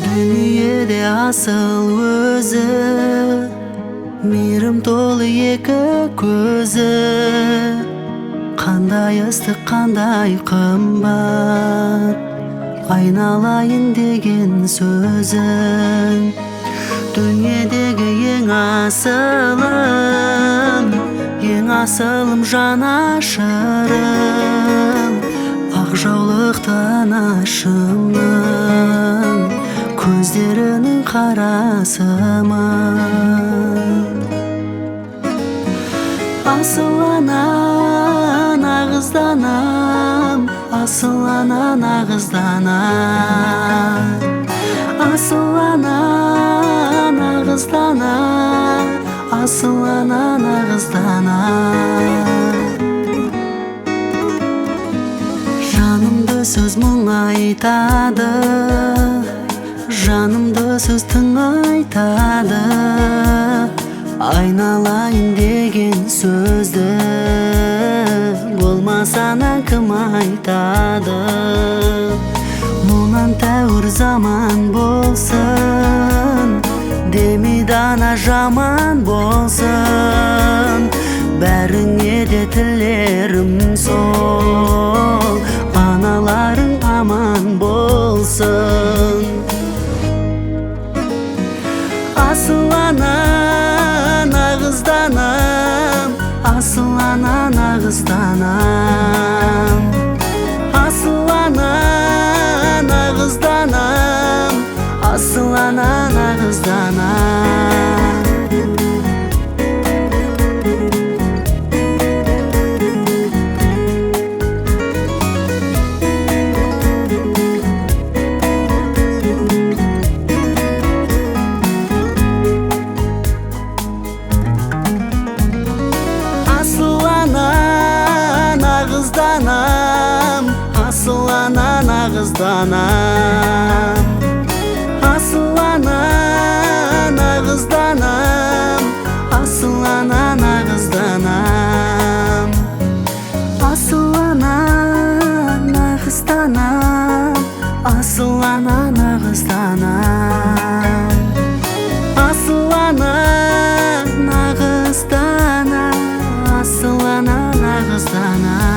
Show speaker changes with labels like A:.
A: Dünyada asıl özü, mейірім толы екі көзі. Қандай ыстық, қандай қымбат, айналайын деген сөзің. Дүниедегі ең асылым жанашырым. Ақ жаулықты анашымның көздерінің қарасымын. Асыл ана нағызданам, асыл ана нағызданам. Асыл ана нағызданам, асыл ана нағызданам. Жанымды сөз мұң айтады, жанымды сөз тың айтады. Айналайын деген сөзді болмасана кім айтады? Мұнан тәуір заман болсын, демейді ана жаман болсын. Бәріңе де тілерім сол, аналарың аман болсын. Асыл ана нағызданам, асыл ана нағызданам. Асыл ана нағызданам, асыл ана нағызданам. Асыл ана нағызданам, асыл ана нағызданам, асыл ана нағызданам. Асыл ана нағызданам, асыл ана нағызданам. Асыл ана нағызданам, асыл ана нағызданам.